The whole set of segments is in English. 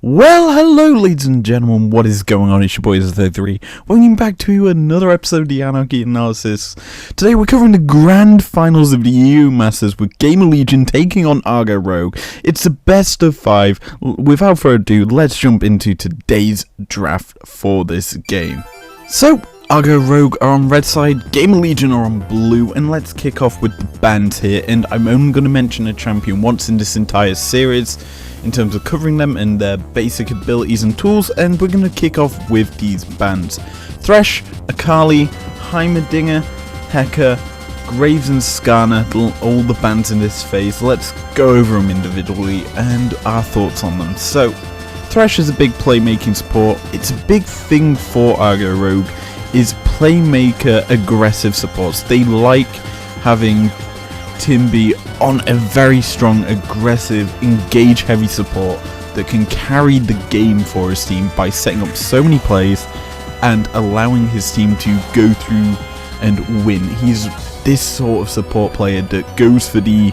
Well, hello ladies and gentlemen, what is going on? It's your boy Iz33, welcome back to another episode of the Anarchy analysis. Today we're covering the grand finals of the EU Masters with Gamer Legion taking on RGO Rogue. It's the best of 5. Without further ado, let's jump into today's draft for this game. So, RGO Rogue are on red side, Gamer Legion are on blue, and let's kick off with the bands here, and I'm only going to mention a champion once in this entire series in terms of covering them and their basic abilities and tools, and we're going to kick off with these bands. Thresh, Akali, Heimerdinger, Heka, Graves and Skarner, all the bands in this phase. Let's go over them individually and our thoughts on them. So, Thresh is a big playmaking support. It's a big thing for RGO Rogue, is playmaker aggressive supports. They like having Timby on a very strong, aggressive, engage heavy support that can carry the game for his team by setting up so many plays and allowing his team to go through and win. He's this sort of support player that goes for the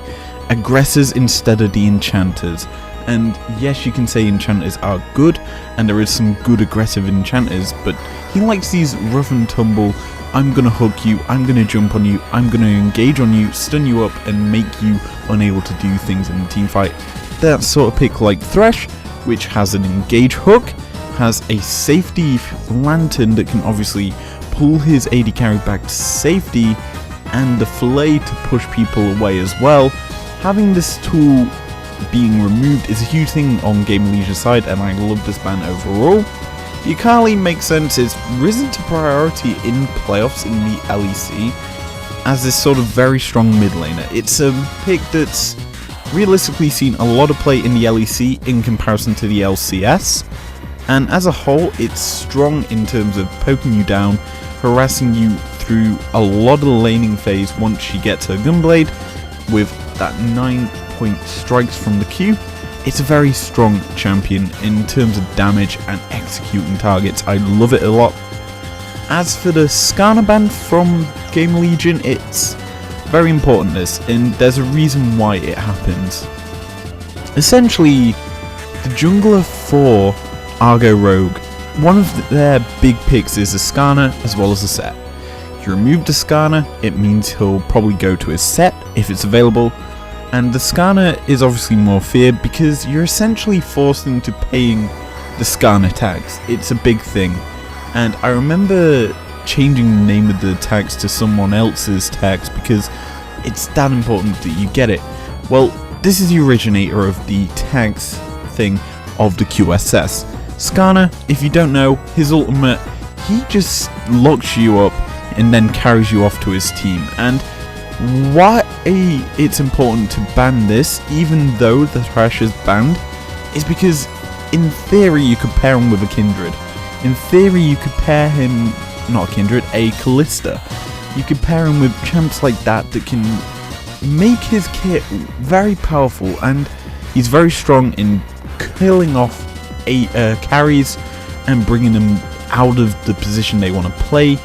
aggressors instead of the enchanters. And yes, you can say enchanters are good, and there is some good aggressive enchanters, but he likes these rough and tumble, I'm gonna hook you, I'm gonna jump on you, I'm gonna engage on you, stun you up, and make you unable to do things in the team fight. That sort of pick like Thresh, which has an engage hook, has a safety lantern that can obviously pull his AD carry back to safety, and the fillet to push people away as well. Having this tool being removed is a huge thing on Gamer Legion's side, and I love this ban overall. The Akali makes sense, it's risen to priority in playoffs in the LEC as this sort of very strong mid laner. It's a pick that's realistically seen a lot of play in the LEC in comparison to the LCS, and as a whole it's strong in terms of poking you down, harassing you through a lot of the laning phase once you get to Gunblade with that 9-point strikes from the Q. It's a very strong champion in terms of damage and executing targets. I love it a lot. As for the Skarner ban from Gamer Legion, it's very important this, and there's a reason why it happens. Essentially, the jungler for RGO Rogue, one of their big picks is a Skarner as well as a set. You remove the Skarner, it means he'll probably go to his set if it's available. And the Skarner is obviously more feared because you're essentially forced into paying the Skarner tags. It's a big thing. And I remember changing the name of the tags to someone else's tags because it's that important that you get it. Well, this is the originator of the tags thing of the QSS. Skarner, if you don't know, his ultimate, he just locks you up and then carries you off to his team. And why it's important to ban this, even though the Thresh is banned, is because in theory you could pair him with a Kindred. In theory you could pair him, not a Kindred, a Callista. You could pair him with champs like that that can make his kit very powerful, and he's very strong in killing off carries and bringing them out of the position they want to play.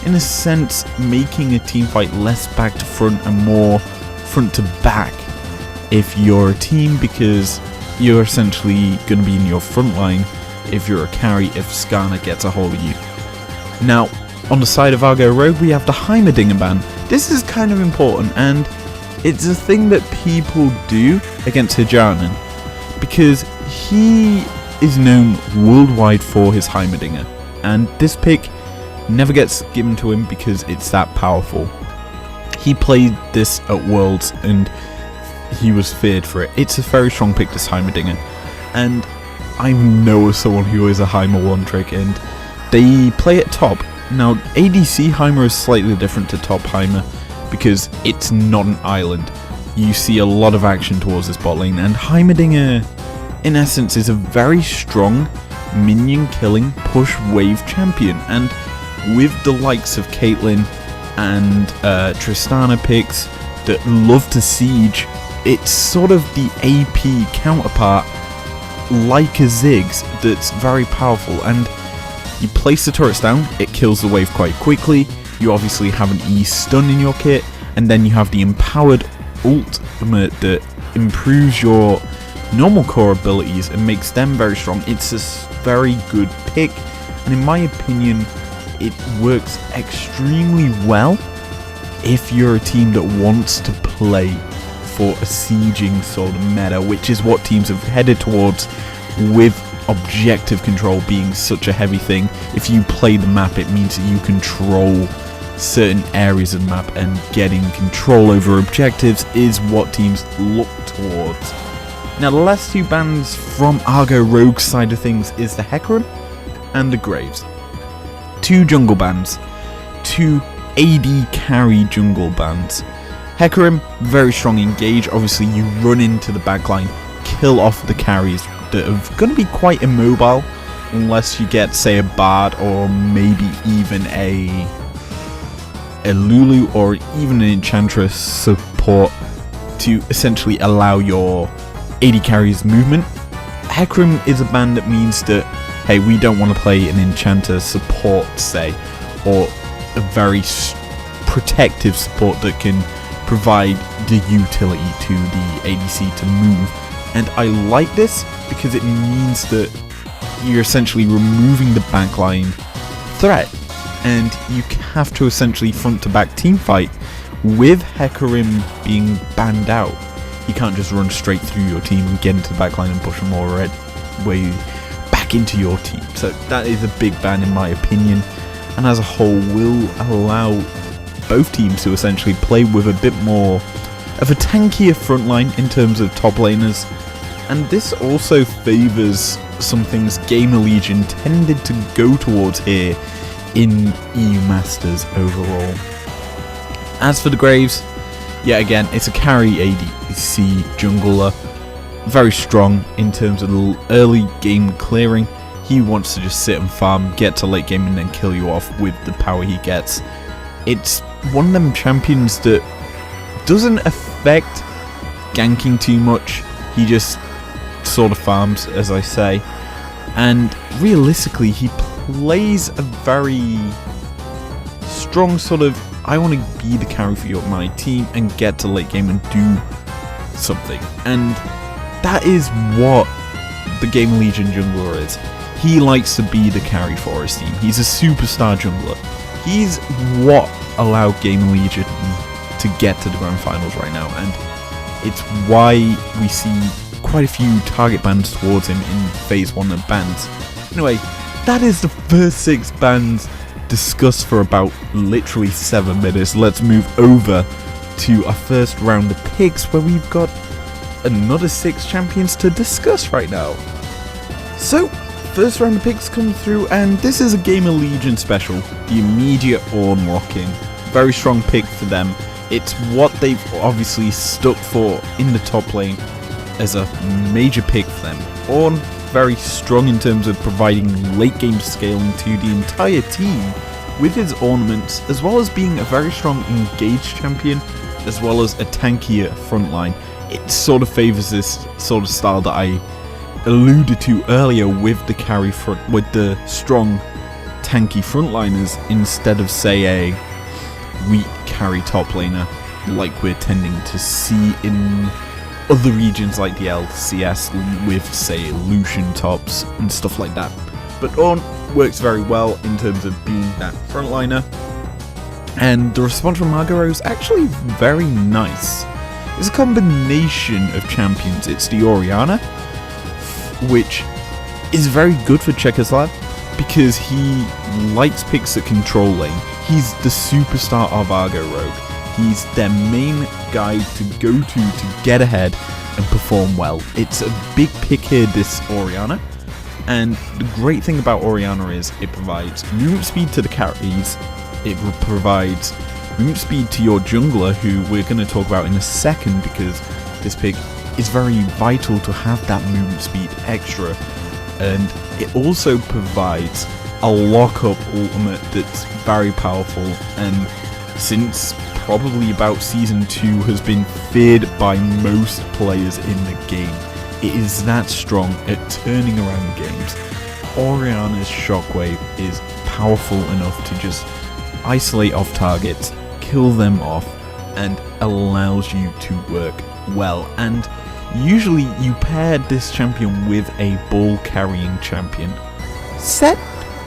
In a sense, making a team fight less back to front and more front to back if you're a team, because you're essentially going to be in your front line if you're a carry if Skarner gets a hold of you. Now, on the side of RGO Rogue, we have the Heimerdinger ban. This is kind of important, and it's a thing that people do against Hijanen because he is known worldwide for his Heimerdinger, and this pick never gets given to him because it's that powerful. He played this at Worlds and he was feared for it. It's a very strong pick, this Heimerdinger, and I know someone who is a Heimer one trick and they play at top. Now ADC Heimer is slightly different to top Heimer because it's not an island. You see a lot of action towards this bot lane, and Heimerdinger in essence is a very strong minion killing push wave champion, and with the likes of Caitlyn and Tristana picks that love to siege, it's sort of the AP counterpart like a Ziggs that's very powerful, and you place the turrets down, it kills the wave quite quickly. You obviously have an E stun in your kit, and then you have the empowered ultimate that improves your normal core abilities and makes them very strong. It's a very good pick, and in my opinion, it works extremely well if you're a team that wants to play for a sieging sort of meta, which is what teams have headed towards, with objective control being such a heavy thing. If you play the map, it means that you control certain areas of the map, and getting control over objectives is what teams look towards. Now, the last two bans from RGO Rogue side of things is the Hecarim and the Graves. Two jungle bans, two AD carry jungle bans. Hecarim, very strong engage. Obviously, you run into the backline, kill off the carries that are going to be quite immobile, unless you get, say, a Bard or maybe even a Lulu or even an Enchantress support to essentially allow your AD carries movement. Hecarim is a ban that means that, hey, we don't want to play an Enchanter support, say, or a very protective support that can provide the utility to the ADC to move. And I like this because it means that you're essentially removing the backline threat, and you have to essentially front to back team fight. With Hecarim being banned out, you can't just run straight through your team and get into the backline and push them all way back into your team. So that is a big ban in my opinion, and as a whole will allow both teams to essentially play with a bit more of a tankier front line in terms of top laners. And this also favours some things Gamer Legion tended to go towards here in EU Masters overall. As for the Graves, yeah, again, it's a carry ADC jungler, very strong in terms of the early game clearing. He wants to just sit and farm, get to late game, and then kill you off with the power he gets. It's one of them champions that doesn't affect ganking too much. He just sort of farms, as I say, and realistically he plays a very strong sort of, I want to be the carry for my team and get to late game and do something. And that is what the Gamer Legion jungler is. He likes to be the carry for his team. He's a superstar jungler. He's what allowed Gamer Legion to get to the grand finals right now, and it's why we see quite a few target bans towards him in phase 1 of bans. Anyway, that is the first 6 bans discussed for about literally 7 minutes. Let's move over to our first round of picks, where we've got another 6 champions to discuss right now. So, first round of picks come through, and this is a Gamer Legion special, the immediate Ornn lock-in. Very strong pick for them. It's what they've obviously stuck for in the top lane as a major pick for them. Ornn, very strong in terms of providing late game scaling to the entire team with his ornaments, as well as being a very strong engaged champion, as well as a tankier frontline. It sort of favors this sort of style that I alluded to earlier with the carry front, with the strong tanky frontliners, instead of, say, a weak carry top laner like we're tending to see in other regions like the LCS with, say, Lucian tops and stuff like that. But Ornn works very well in terms of being that frontliner, and the response from RGO is actually very nice. It's a combination of champions. It's the Orianna, which is very good for Czekoslav because he likes picks at control lane. He's the superstar of RGO Rogue. He's their main guy to go to get ahead and perform well. It's a big pick here, this Orianna. And the great thing about Orianna is it provides movement speed to the carries, it provides movement speed to your jungler, who we're going to talk about in a second, because this pick is very vital to have that movement speed extra. And it also provides a lock-up ultimate that's very powerful, and since probably about Season 2 has been feared by most players in the game. It is that strong at turning around games. Orianna's Shockwave is powerful enough to just isolate off targets, kill them off, and allows you to work well. And usually you pair this champion with a ball carrying champion. Set,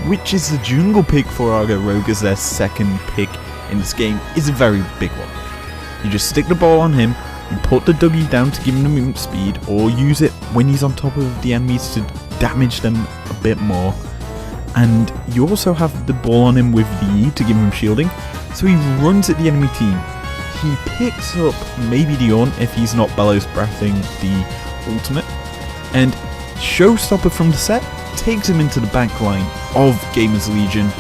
which is the jungle pick for RGO Rogue as their second pick in this game, is a very big one. You just stick the ball on him, you put the W down to give him the movement speed, or use it when he's on top of the enemies to damage them a bit more. And you also have the ball on him with the E to give him shielding, so he runs at the enemy team. He picks up maybe Dion if he's not Bellows breathing the ultimate, and Showstopper from the set takes him into the back line of Gamers Legion,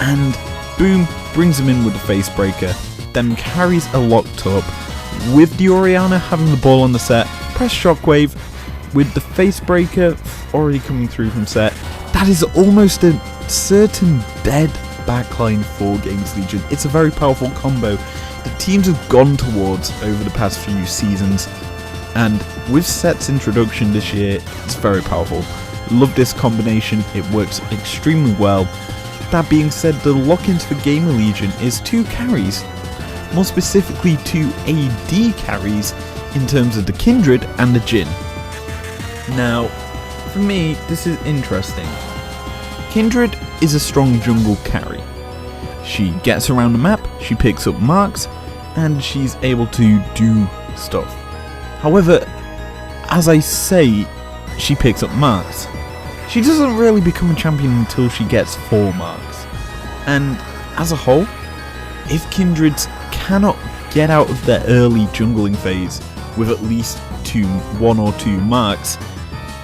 and boom, brings him in with the face breaker, then carries a locked up with the Orianna having the ball on the set, press shockwave with the face breaker already coming through from set. That is almost a certain dead backline for Gamers Legion. It's a very powerful combo the teams have gone towards over the past few seasons, and with Set's introduction this year, it's very powerful. Love this combination, it works extremely well. That being said, the lock-ins for Gamer Legion is 2 carries, more specifically 2 AD carries in terms of the Kindred and the Jhin. Now, for me, this is interesting. Kindred is a strong jungle carry. She gets around the map, she picks up marks, and she's able to do stuff. However, as I say, she picks up marks. She doesn't really become a champion until she gets 4 marks. And as a whole, if Kindreds cannot get out of their early jungling phase with at least 1 or 2 marks,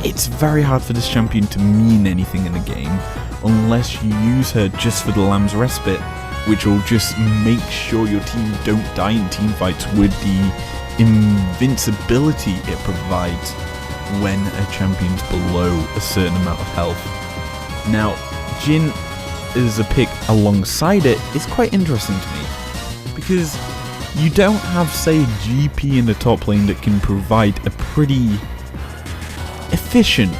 it's very hard for this champion to mean anything in the game unless you use her just for the Lamb's Respite, which will just make sure your team don't die in teamfights with the invincibility it provides when a champion's below a certain amount of health. Now, Jhin as a pick alongside it is quite interesting to me, because you don't have, say, GP in the top lane that can provide a pretty efficient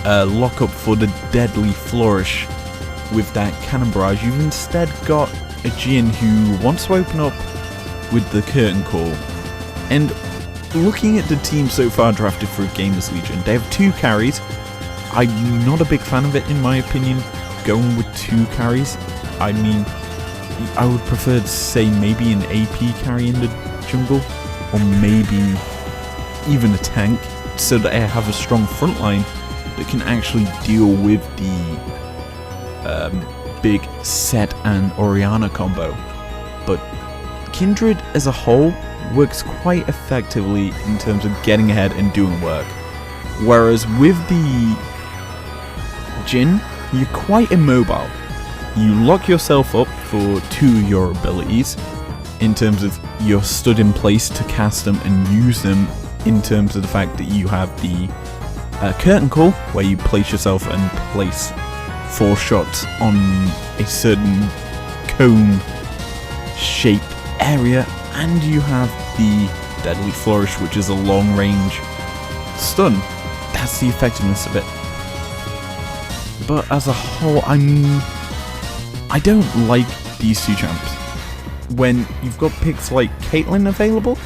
lockup for the deadly flourish with that cannon barrage. You've instead got a Jhin who wants to open up with the curtain call. And looking at the team so far drafted for Gamers Legion, they have 2 carries. I'm not a big fan of it in my opinion, going with 2 carries. I mean, I would prefer to say maybe an AP carry in the jungle, or maybe even a tank, so that I have a strong front line that can actually deal with the big Set and Orianna combo. But Kindred as a whole works quite effectively in terms of getting ahead and doing work, whereas with the Jhin, you're quite immobile. You lock yourself up for 2 of your abilities in terms of you're stood in place to cast them and use them, in terms of the fact that you have the curtain call, where you place yourself and place 4 shots on a certain cone shaped area, and you have the deadly flourish, which is a long range stun. That's the effectiveness of it. But as a whole, I don't like these 2 champs. When you've got picks like Caitlyn available,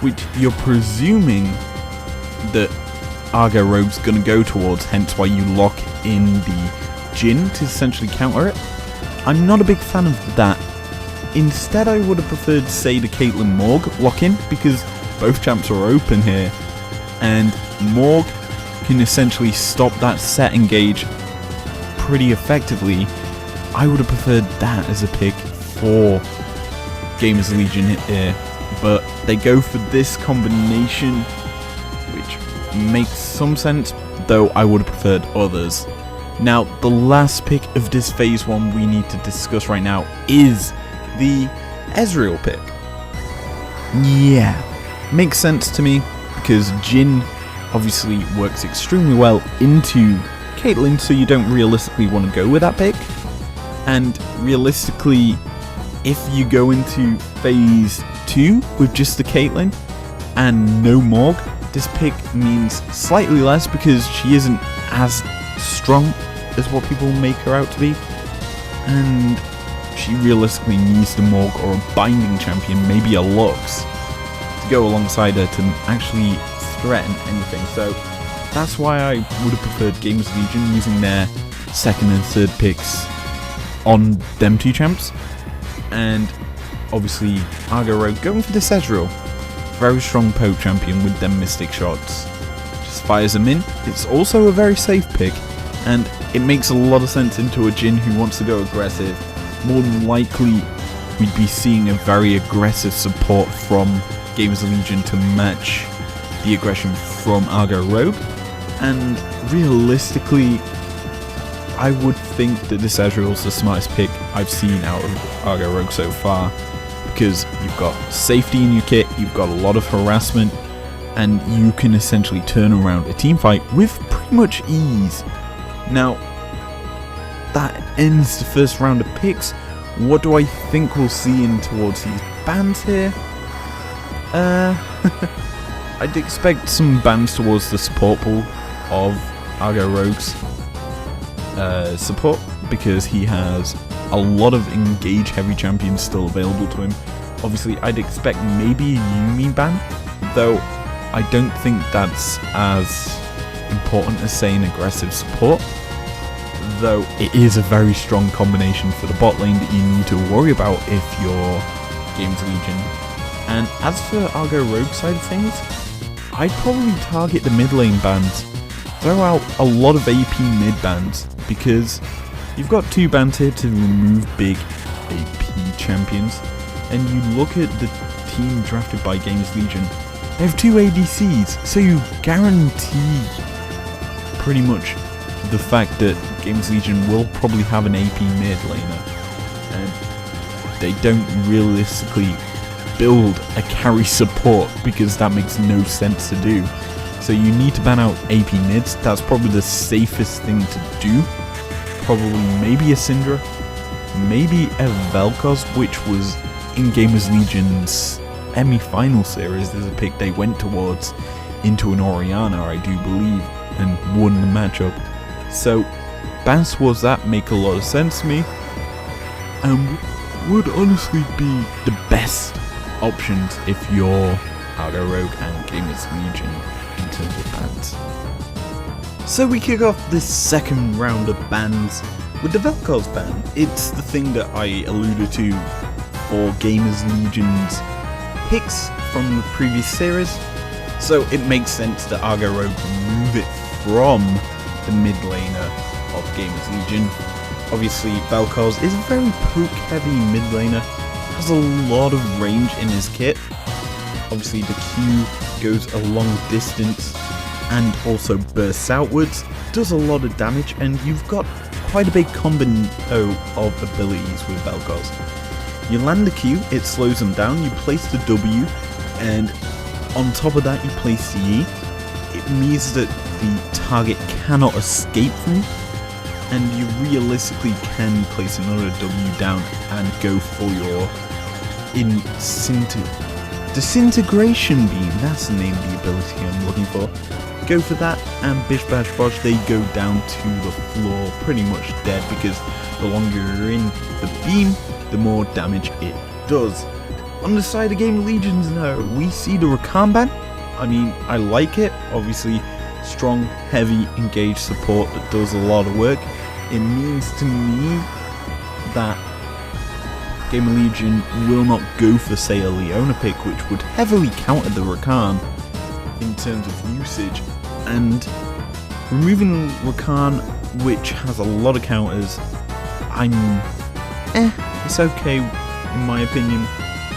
which you're presuming that RGO Rogue's going to go towards, hence why you lock in the Jhin to essentially counter it, I'm not a big fan of that. Instead, I would have preferred, say, the Caitlyn Morg lock-in, because both champs are open here, and Morg can essentially stop that set engage pretty effectively. I would have preferred that as a pick for Gamers Legion here, but they go for this combination, which makes some sense, though I would have preferred others. Now, the last pick of this phase 1 we need to discuss right now is the Ezreal pick. Yeah, makes sense to me, because Jhin obviously works extremely well into Caitlyn, so you don't realistically want to go with that pick. And realistically, if you go into phase 2 with just the Caitlyn and no Morg, this pick means slightly less, because she isn't as strong as what people make her out to be, and she realistically needs the Morg or a binding champion, maybe a Lux, to go alongside her to actually threaten anything. So that's why I would have preferred Gamers Legion using their second and third picks on them two champs. And obviously RGO Rogue going for this Ezreal. Very strong poke champion with them mystic shots. Just fires them in. It's also a very safe pick, and it makes a lot of sense into a Jhin who wants to go aggressive. More than likely we'd be seeing a very aggressive support from Gamers Legion to match the aggression from RGO Rogue. And realistically, I would think that this Ezreal is the smartest pick I've seen out of RGO Rogue so far, because you've got safety in your kit, you've got a lot of harassment, and you can essentially turn around a team fight with pretty much ease. Now, that ends the first round of picks. What do I think we'll see in towards these bans here? I'd expect some bans towards the support pool of RGO Rogue's support, because he has a lot of engage heavy champions still available to him. Obviously I'd expect maybe a Yuumi ban, though I don't think that's as important as saying aggressive support, though it is a very strong combination for the bot lane that you need to worry about if you're Games Legion. And as for RGO Rogue side of things, I'd probably target the mid lane bans, throw out a lot of AP mid bans, because you've got two bans here to remove big AP champions, and you look at the team drafted by Games Legion, they have two ADCs, so you guarantee pretty much the fact that Games Legion will probably have an AP mid laner, and they don't realistically build a carry support because that makes no sense to do. So you need to ban out AP mids. That's probably the safest thing to do. Probably maybe a Syndra, maybe a Vel'Koz, which was in Gamers Legion's semi-final series. There's a pick they went towards into an Orianna, I do believe, and won the matchup. So bans towards that make a lot of sense to me, and would honestly be the best options if you're RGO Rogue and Gamers Legion in terms of bans. So we kick off this second round of bans with the Vel'Koz ban. It's the thing that I alluded to for Gamers Legion's picks from the previous series, so it makes sense that RGO Rogue remove it from the mid laner of Gamers Legion. Obviously Vel'Koz is a very poke heavy mid laner, has a lot of range in his kit. Obviously the Q goes a long distance and also bursts outwards, does a lot of damage, and you've got quite a big combo of abilities with Vel'Koz. You land the Q, it slows them down, you place the W, and on top of that you place the E. It means that the target cannot escape from you, and you realistically can place another W down and go for your Disintegration Beam. That's the name of the ability I'm looking for. Go for that, and bish bash bosh, they go down to the floor pretty much dead, because the longer you're in the beam, the more damage it does. On the side of Game Legions now, we see the Rakan ban. I mean, I like it. Obviously, strong, heavy, engaged support that does a lot of work. It means to me that Game Legion will not go for, say, a Leona pick, which would heavily counter the Rakan in terms of usage. And removing Rakan, which has a lot of counters, it's okay in my opinion.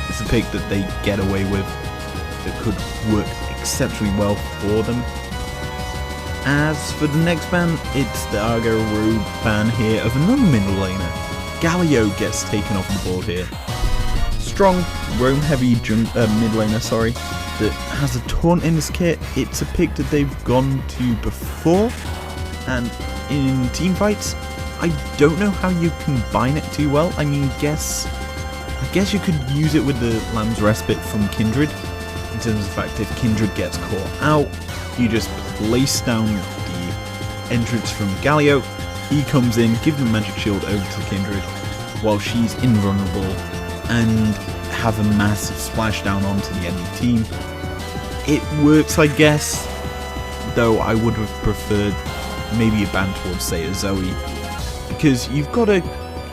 It's a pick that they get away with that could work exceptionally well for them. As for the next ban, it's the RGO Rogue ban here of another middle laner. Galio gets taken off the board here. Strong, roam heavy mid laner, that has a taunt in his kit. It's a pick that they've gone to before, and in team fights, I don't know how you combine it too well. I mean, I guess you could use it with the Lamb's Respite from Kindred, in terms of the fact if Kindred gets caught out, you just place down the entrance from Galio, he comes in, give the magic shield over to Kindred while she's invulnerable, and have a massive splashdown onto the enemy team. it works, I guess, though I would have preferred maybe a ban towards, say, a Zoe, because you've got a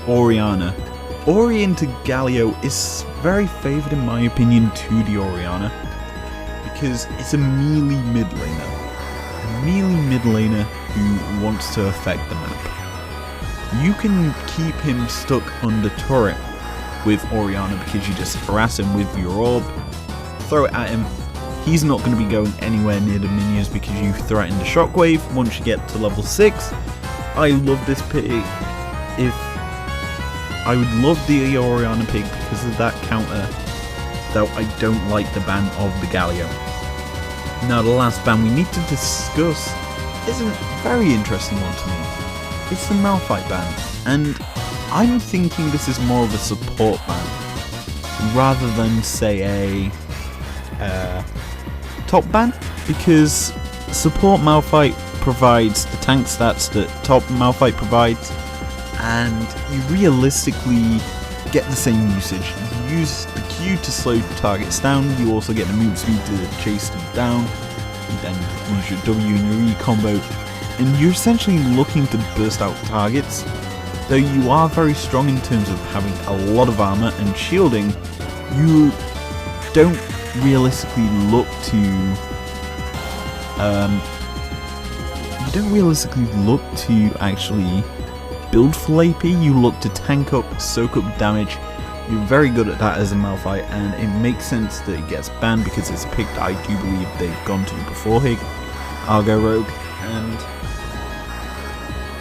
Oriana. Ori into Galio is very favoured, in my opinion, to the Oriana, because it's a melee mid laner. A melee mid laner who wants to affect the map. You can keep him stuck under turret with Oriana because you just harass him with your orb, throw it at him. He's not going to be going anywhere near the minions because you threatened a shockwave once you get to level 6. I love this pick. I would love the Oriana pick because of that counter, though I don't like the ban of the Galio. Now the last ban we need to discuss is a very interesting one to me. It's the Malphite ban, and I'm thinking this is more of a support ban rather than, say, a top ban, because support Malphite provides the tank stats that top Malphite provides, and you realistically get the same usage. You use the Q to slow targets down, you also get the move speed to chase them down, you then use your W and your E combo, and you're essentially looking to burst out targets. Though you are very strong in terms of having a lot of armor and shielding, you don't realistically look to actually build full AP. You look to tank up, soak up damage. You're very good at that as a Malphite, and it makes sense that it gets banned because it's a pick that I do believe they've gone to before RGO Rogue, and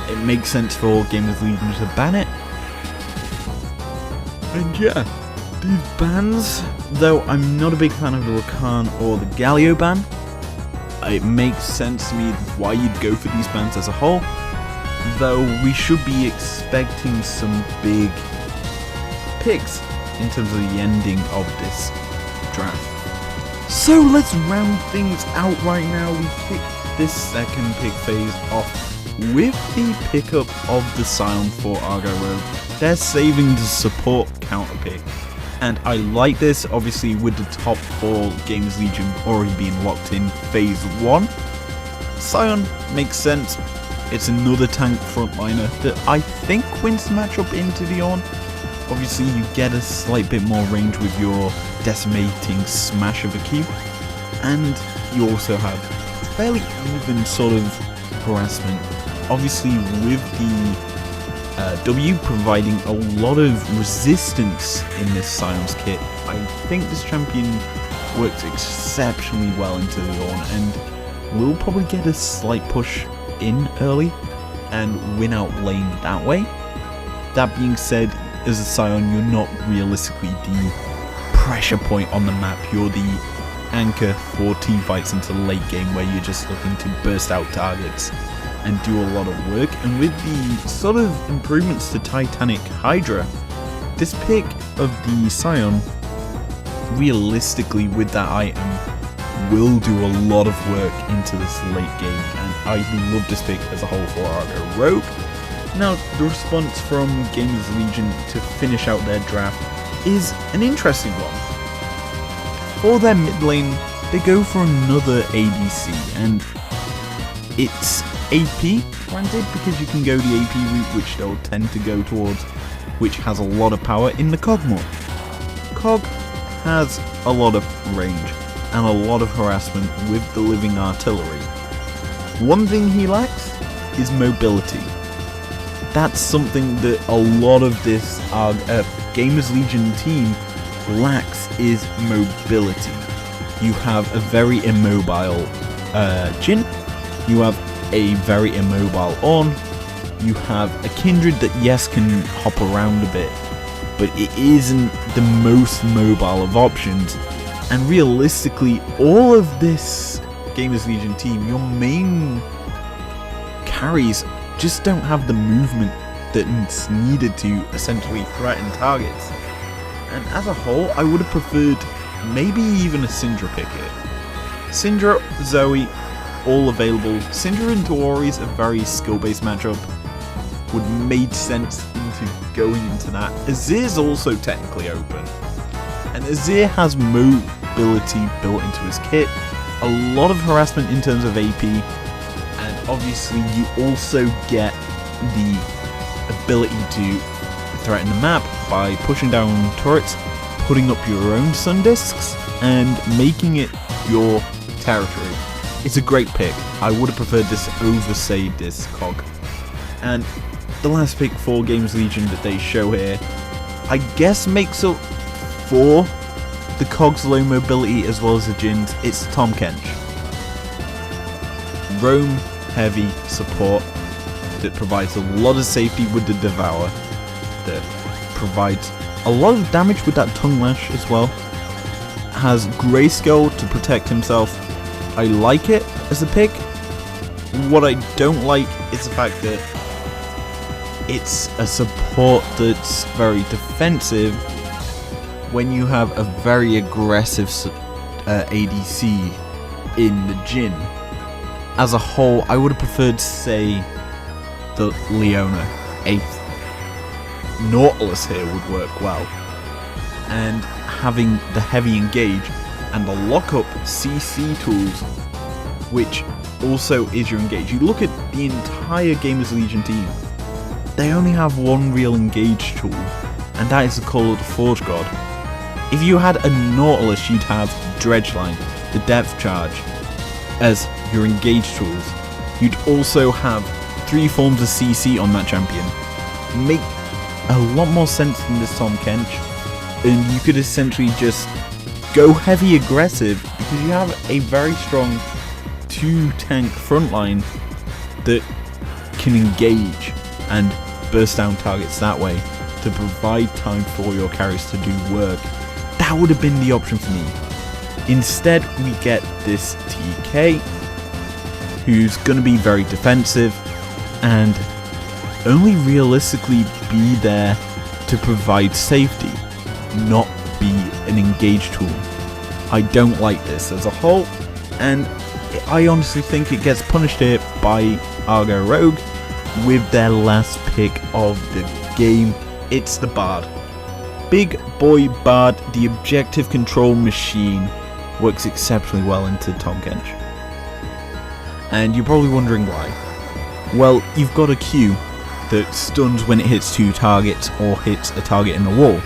it makes sense for Gamers Legion to ban it. And yeah, these bans, though I'm not a big fan of the Rakan or the Galio ban, it makes sense to me why you'd go for these bans as a whole, though we should be expecting some big picks in terms of the ending of this draft. So let's round things out right now. We kick this second pick phase off with the pickup of the Scion for RGO Rogue. They're saving the support counter pick, and I like this, obviously with the top 4 Gamers Legion already being locked in phase 1. Scion makes sense. It's another tank frontliner that I think wins the matchup into the Ornn. Obviously you get a slight bit more range with your decimating smash of a Q, and you also have fairly even sort of harassment. Obviously with the W providing a lot of resistance in this Scion's kit, I think this champion works exceptionally well into the Ornn, and will probably get a slight push in early and win out lane that way. That being said, as a Scion, you're not realistically the pressure point on the map. You're the anchor for teamfights into the late game where you're just looking to burst out targets and do a lot of work. And with the sort of improvements to Titanic Hydra, this pick of the Scion, realistically with that item, will do a lot of work into this late game, and I love this pick as a whole for RGO Rogue. Now, the response from Gamers Legion to finish out their draft is an interesting one. For their mid lane, they go for another ADC, and it's AP, granted, because you can go the AP route, which they'll tend to go towards, which has a lot of power in the Cog mod. Cog has a lot of range and a lot of harassment with the living artillery. One thing he lacks is mobility. That's something that a lot of this Gamers Legion team lacks, is mobility. You have a very immobile Jhin, you have a very immobile Ornn, you have a Kindred that yes can hop around a bit, but it isn't the most mobile of options. And realistically, all of this Gamers Legion team, your main carries just don't have the movement that's needed to essentially threaten targets. And as a whole, I would have preferred maybe even a Syndra pick here. Syndra, Zoe, all available. Syndra into Ori is a very skill-based matchup. Would made sense into going into that. Azir's also technically open, and Azir has mobility built into his kit, a lot of harassment in terms of AP, and obviously you also get the ability to threaten the map by pushing down turrets, putting up your own sun discs, and making it your territory. It's a great pick. I would have preferred this over, say, this cog. And the last pick for Games Legion that they show here, I guess makes up for the cog's low mobility as well as the Jin's. It's Tom Kench. Roam heavy support that provides a lot of safety with the Devour, that provides a lot of damage with that Tongue Lash as well, has Grayscale to protect himself. I like it as a pick. What I don't like is the fact that it's a support that's very defensive when you have a very aggressive ADC in the Jin. As a whole, I would have preferred, say, the Leona 8th. Nautilus here would work well. And having the heavy engage and the lockup CC tools, which also is your engage. You look at the entire Gamers Legion team, they only have one real engage tool, and that is the Call of the Forge God. If you had a Nautilus, you'd have Dredgeline, the Depth Charge, as your engage tools. You'd also have 3 forms of CC on that champion. Make a lot more sense than this Tom Kench, and you could essentially just go heavy aggressive because you have a very strong 2-tank frontline that can engage and burst down targets that way to provide time for your carries to do work. That would have been the option for me. Instead, we get this TK, who's going to be very defensive and only realistically be there to provide safety, not be an engage tool. I don't like this as a whole, and I honestly think it gets punished here by RGO Rogue with their last pick of the game. It's the Bard. Big boy Bard, the objective control machine, works exceptionally well into Tom Kench. And you're probably wondering why. Well, you've got a Q that stuns when it hits 2 targets or hits a target in the wall.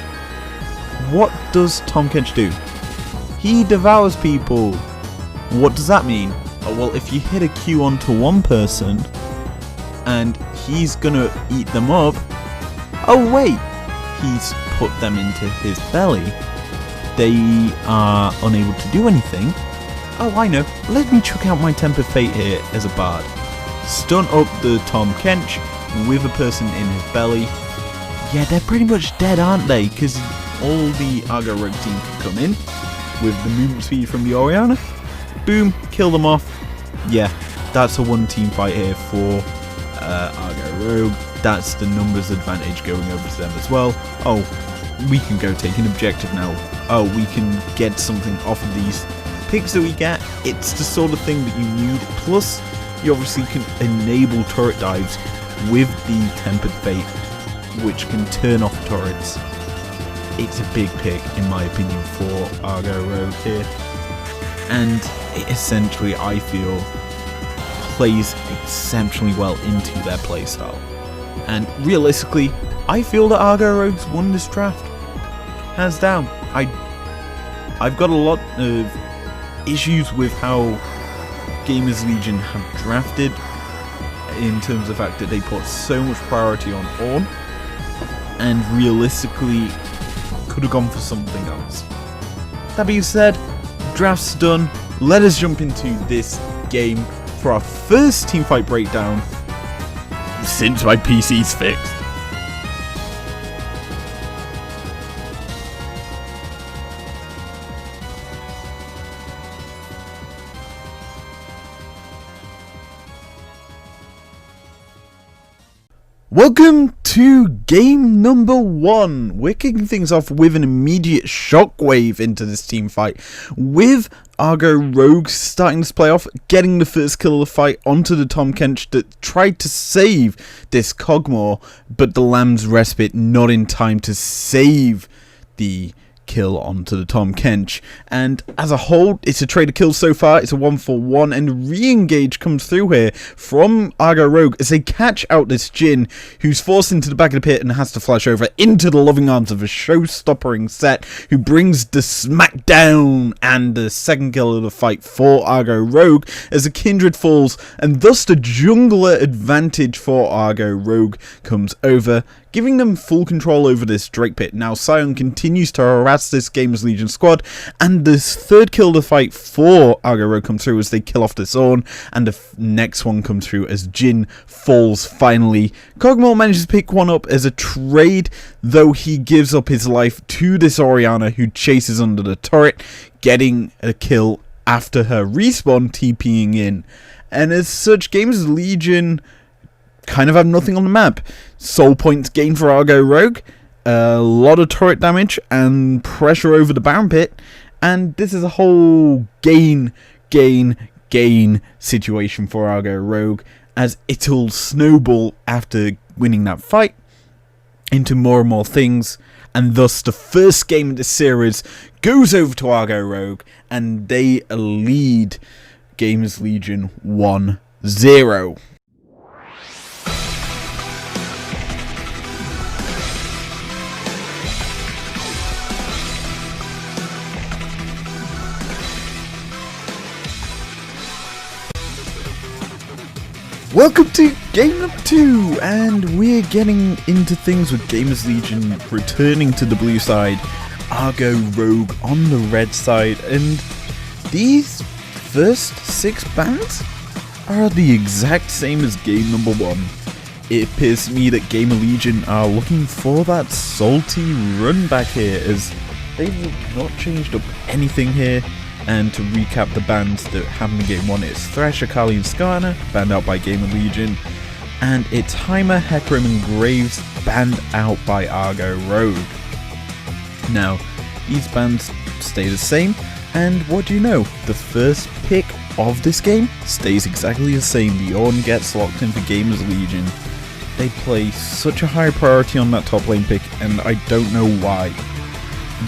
What does Tom Kench do? He devours people. What does that mean? Oh, well, if you hit a Q onto one person and he's gonna eat them up, oh wait, he's put them into his belly, they are unable to do anything. Oh, I know, let me chuck out my Temper Fate here as a Bard. Stun up the Tom Kench with a person in his belly. Yeah, they're pretty much dead, aren't they? Because all the RGO Rogue team can come in with the movement speed from the Orianna. Boom, kill them off. Yeah, that's a 1-team fight here for RGO Rogue. That's the numbers advantage going over to them as well. Oh, we can go take an objective now. Oh, we can get something off of these picks that we get. It's the sort of thing that you need. Plus, you obviously can enable turret dives with the Tempered Fate, which can turn off turrets. It's a big pick, in my opinion, for RGO Rogue here. And it essentially, I feel, plays exceptionally well into their playstyle. And realistically, I feel that RGO Rogue's won this draft. Hands down. I've got a lot of issues with how Gamers Legion have drafted, in terms of the fact that they put so much priority on Ornn, and realistically could have gone for something else. That being said, draft's done. Let us jump into this game for our first teamfight breakdown since my PC's fixed. Welcome to game number 1. We're kicking things off with an immediate shockwave into this team fight, with RGO Rogue starting this playoff, getting the first kill of the fight onto the Tom Kench that tried to save this Cogmore, but the Lamb's Respite not in time to save the kill onto the Tom Kench. And as a whole, it's a trade of kills so far. It's a 1-for-1, and re-engage comes through here from Argo Rogue as they catch out this Jin, who's forced into the back of the pit and has to flash over into the loving arms of a show-stoppering Set, who brings the smackdown and the second kill of the fight for Argo Rogue as the Kindred falls, and thus the jungler advantage for Argo Rogue comes over, giving them full control over this Drake pit. Now Sion continues to harass this Gamers Legion squad, and this third kill of the fight for Argo Rogue comes through as they kill off this Ornn, and the next one comes through as Jin falls finally. Kog'Maw manages to pick one up as a trade, though he gives up his life to this Orianna, who chases under the turret, getting a kill after her respawn TPing in. And as such, Gamers Legion kind of have nothing on the map. Soul points gained for Argo Rogue, a lot of turret damage and pressure over the Baron pit, and this is a whole gain situation for Argo Rogue, as it'll snowball after winning that fight into more and more things, and thus the first game of the series goes over to Argo Rogue, and they lead Gamers Legion 1-0. Welcome to game number 2, and we're getting into things with Gamers Legion returning to the blue side, Argo Rogue on the red side, and these first 6 bans are the exact same as game number 1. It appears to me that Gamer Legion are looking for that salty run back here, as they've not changed up anything here. And to recap the bans that happened in game 1, it's Thresh, Akali and Skarner, banned out by Gamer Legion, and it's Heimer, Hecarim and Graves, banned out by Argo Rogue. Now, these bans stay the same, and what do you know, the first pick of this game stays exactly the same. The Ornn gets locked in for Gamers Legion. They play such a high priority on that top lane pick, and I don't know why.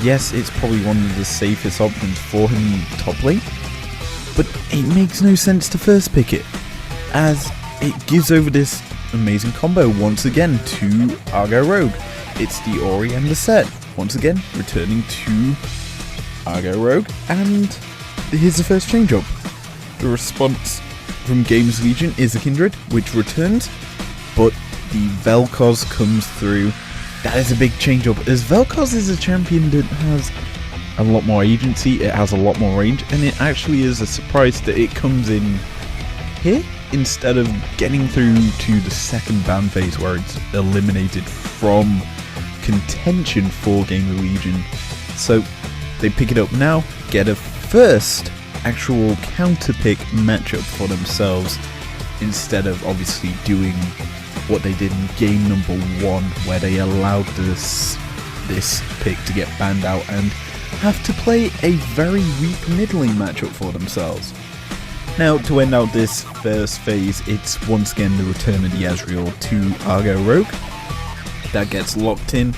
Yes, it's probably one of the safest options for him in top lane, but it makes no sense to first pick it, as it gives over this amazing combo once again to Argo Rogue. It's the Ori and the Set, once again returning to Argo Rogue, and here's the first change up. The response from Gamers Legion is the Kindred, which returns, but the Vel'Koz comes through. That is a big change up, as Vel'Koz is a champion that has a lot more agency, it has a lot more range, and it actually is a surprise that it comes in here instead of getting through to the second ban phase where it's eliminated from contention for Gamer Legion. So they pick it up now, get a first actual counter pick matchup for themselves, instead of obviously doing what they did in game number 1, where they allowed this pick to get banned out and have to play a very weak mid lane matchup for themselves. Now, to end out this first phase, it's once again the return of the Ezreal to Argo Rogue. That gets locked in,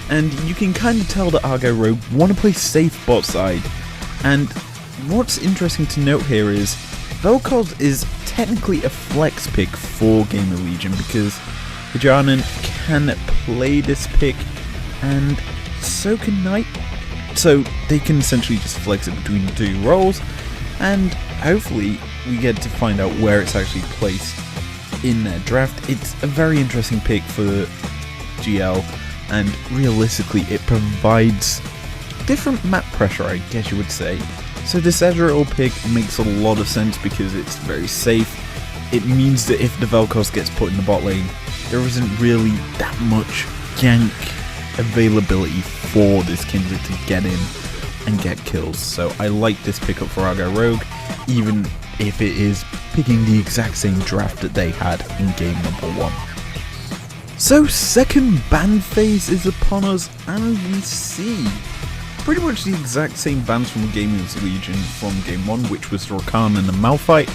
and you can kind of tell that Argo Rogue want to play safe bot side. And what's interesting to note here is Vel'Koz is technically a flex pick for Gamer Legion, because Hijarnan can play this pick and so can Knight, so they can essentially just flex it between the 2 roles, and hopefully we get to find out where it's actually placed in their draft. It's a very interesting pick for GL, and realistically it provides different map pressure, I guess you would say. So this Ezreal pick makes a lot of sense because it's very safe. It means that if the Vel'Koz gets put in the bot lane, there isn't really that much gank availability for this Kindred to get in and get kills. So I like this pickup for Argo Rogue, even if it is picking the exact same draft that they had in game number 1. So second ban phase is upon us, and we see pretty much the exact same bans from Gamers Legion from game 1, which was Rakan and the Malphite.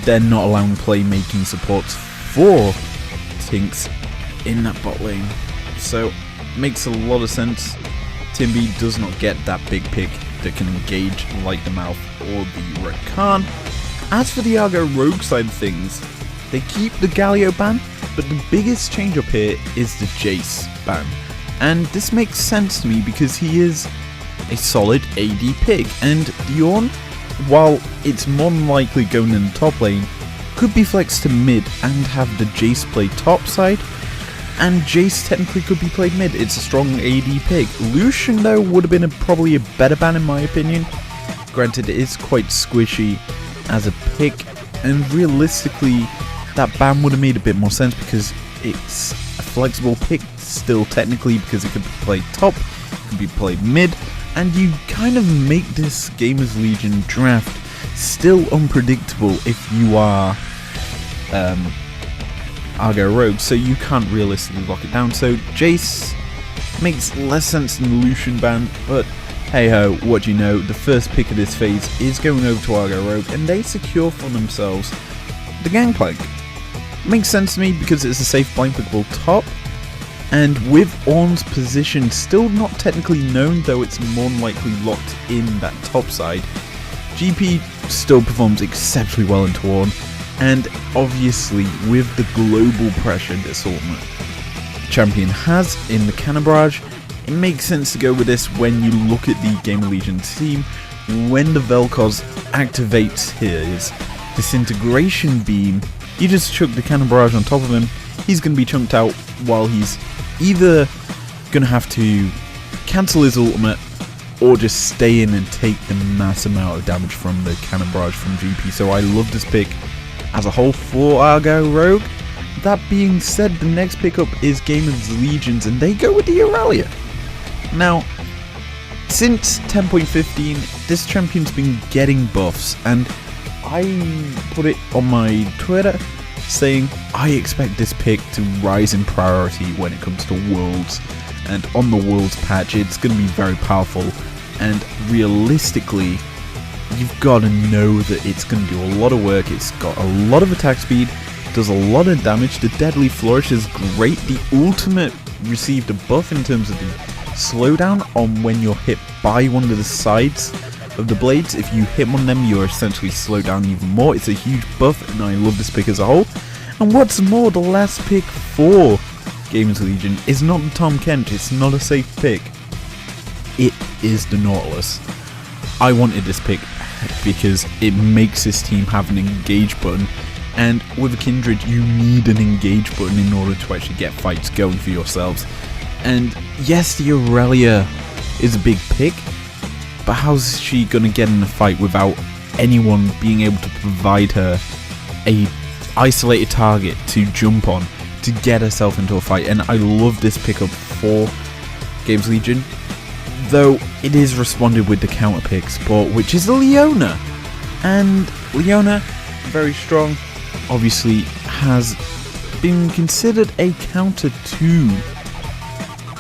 They're not allowing playmaking supports for Tinks in that bot lane, so makes a lot of sense Timby does not get that big pick that can engage like the Mouth or the Rakan. As for the Argo Rogue side of things, they keep the Galio ban, but the biggest change up here is the Jace ban. And this makes sense to me because he is a solid AD pick, and Diorn, while it's more than likely going in the top lane, could be flexed to mid and have the Jace play top side, and Jace technically could be played mid. It's a strong AD pick. Lucian though would have been probably a better ban in my opinion. Granted, it is quite squishy as a pick, and realistically that ban would have made a bit more sense because it's a flexible pick still technically, because it could be played top, it could be played mid, and you kind of make this Gamers Legion draft still unpredictable if you are Argo Rogue, so you can't realistically lock it down. So Jace makes less sense than the Lucian ban, but hey ho, what do you know, the first pick of this phase is going over to Argo Rogue, and they secure for themselves the Gangplank. Makes sense to me because it's a safe blind pickable top, and with Ornn's position still not technically known, though it's more than likely locked in that top side, GP still performs exceptionally well into Ornn, and obviously with the global pressure this ultimate champion has in the Cannon Barrage, it makes sense to go with this when you look at the Gamer Legion team. When the Vel'Koz activates his disintegration beam, you just chuck the Cannon Barrage on top of him, he's going to be chunked out while he's either going to have to cancel his ultimate or just stay in and take the mass amount of damage from the Cannon Barrage from GP. So I love this pick as a whole for Argo Rogue. That being said, the next pickup is Gamers Legions, and they go with the Aurelia. Now, since 10.15, this champion's been getting buffs, and I put it on my Twitter saying I expect this pick to rise in priority when it comes to Worlds, and on the Worlds patch it's going to be very powerful, and realistically you've got to know that it's going to do a lot of work. It's got a lot of attack speed, does a lot of damage, the Deadly Flourish is great, the ultimate received a buff in terms of the slowdown on when you're hit by one of the sides of the blades. If you hit one of them, you're essentially slowed down even more. It's a huge buff, and I love this pick as a whole. And what's more, the last pick for Gamers Legion is not the Tom Kent. It's not a safe pick. It is the Nautilus. I wanted this pick because it makes this team have an engage button, and with a Kindred you need an engage button in order to actually get fights going for yourselves. And yes, the Aurelia is a big pick, but how's she going to get in a fight without anyone being able to provide her a isolated target to jump on to get herself into a fight? And I love this pickup for Games Legion, though it is responded with the counter pick sport, which is Leona. And Leona, very strong, obviously has been considered a counter to